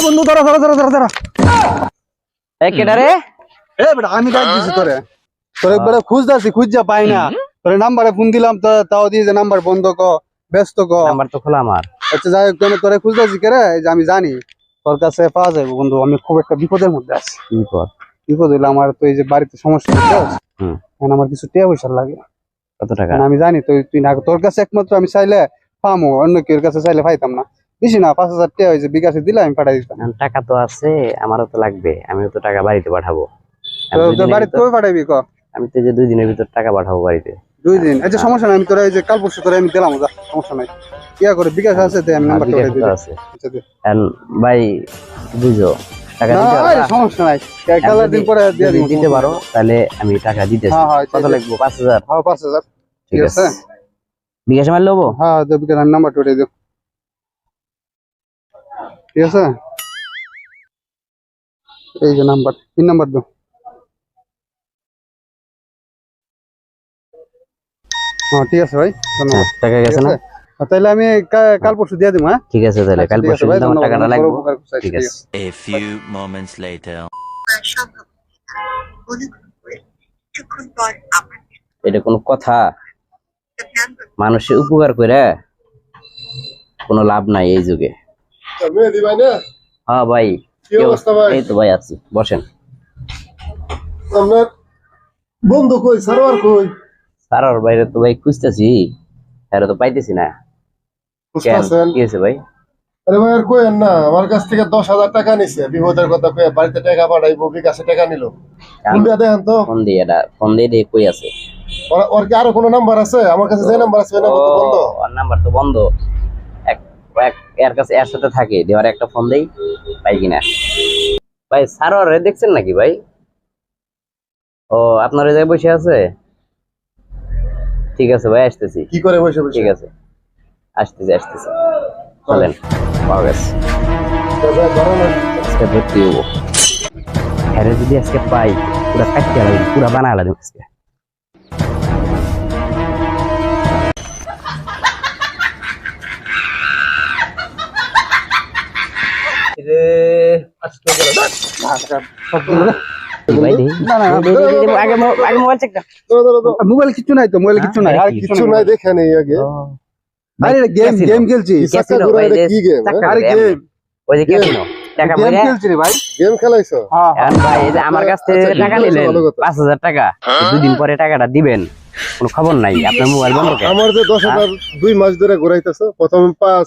বন্ধু ধরো ধরো ধরো ধরো ধরো কেডারে বেটা আমি ডাক দিছি তোরে তোরে একবারে খুঁজতাছি খুঁজা পাই না তোরে নাম্বারে ফোন দিলাম তো তাও দিয়ে যে নাম্বার বন্ধ ব্যস্ত নাম্বার তো খোলা আমার। আচ্ছা যাই হোক তোরে খুঁজতাছি কে রে এই যে আমি জানি তোর কাছে পাওয়া যাবে বন্ধু আমি খুব একটা বিপদের মধ্যে আছি। বিপদ হইলে আমার তো এই যে বাড়িতে সমস্যা হচ্ছে এখন আমার কিছু টাকা পয়সা লাগে। কত টাকা? আমি জানি তুই না তোর কাছে একমাত্র আমি চাইলে পামো অন্য কেউ কাছে চাইলে পাইতাম না। বেশি না 5,000 টাকা হয়েছে বিকাশে দিলে আমি পাঠাই দিতাম। টাকা তো আছে আমারও তো লাগবে, আমিও তো টাকা বাড়িতে পাঠাবো। বাড়িতে কবে পাঠাবি ক? আমি তো যে 2 দিনের ভিতর টাকা পাঠাবো বাড়িতে। 2 দিন? আচ্ছা সমস্যা নাই আমি তোরা এই যে কাল পরশু তোরা আমি দিলাম সমস্যা নাই। ইয়া করে বিকাশ আছে দে আমি নাম্বার তোরে দিই। আচ্ছা দে ভাই বুঝো টাকা দিতে না সমস্যা নাই কালের দিন পরে দিয়ে দিই দিতে পারো তাহলে আমি টাকা দিতেছি। কত লাগবে? 5,000? হ্যাঁ 5,000 ঠিক আছে বিকাশে মারলে হবো? হ্যাঁ দে বিকাশ আমি নাম্বার তোরে দিই। ঠিক আছে এই যে নাম্বার পিন নাম্বার দাও। হ্যাঁ ঠিক আছে ভাই ধন্যবাদ। টাকা গেছে না? তাহলে আমি কাল পরশু দিয়ে দিব। হ্যাঁ ঠিক আছে তাহলে কাল পরশু আমার টাকাটা লাগবে। ঠিক আছে। A few moments later. এটা কোন কথা? মানুষের উপকার করে কোনো লাভ নাই এই যুগে। হ্যাঁ ভাই এই তো ভাই আছি, বসেন। আপনার বন্ধু কই? সারোয়ার কই? সারার বাইরে তো ভাই খুঁজতেছি, এরা তো পাইতেছি না। কি হয়েছে ভাই? আরে ভাই আর কইেন না, আমার কাছ থেকে 10,000 টাকা নিছে বিপদের কথা কয়ে, বাড়িতে টাকা পাঠাইবো বিকাশে টাকা নিল। ফোন দিয়ে দেখেন তো। ফোন দিয়ে কই আছে? ওর কি আরো কোনো নাম্বার আছে? আমার কাছে যে নাম্বার আছে ওই নাম্বার তো বন্ধ। ওর নাম্বার তো বন্ধ। এর কাছে এর সাথে থাকে, দেওয়ার একটা ফোন দেই পাই কিনা। ভাই সারোয়ার দেখছেন নাকি ভাই? ও আপনার ওই জায়গায় বসে আছে? ঠিক আছে ভাই আসতেছি। কি করে বসে বসে? ঠিক আছে আসতেছি চলেন। পাওয়া গেছে আজকে ভর্তি হবো। হ্যাঁ যদি আজকে পাই পুরা কাটতে লাগবে, পুরা বানা লাগবে আজকে। মোবাইল কিছু নাই তো, মোবাইল কিছু নাই আর কিছু নাই দেখে নেই আগে। আরে গেম খেলছি। কি গেম? আরে গেম ওই যে ক্যাসিনো টাকা গেম পয়সা খেলছি রে ভাই। গেম খেলাইছো? এখন ভাই এই যে আমার কাছ থেকে টাকা নিলেন 5,000 টাকা, 2 দিন পরে টাকাটা দিবেন, কোনো খবর নাই। আপনার মোবাইল বন্ধ কেন? আমার যে 10,000 2 মাস ধরে ঘুরাইতেছো, প্রথম 5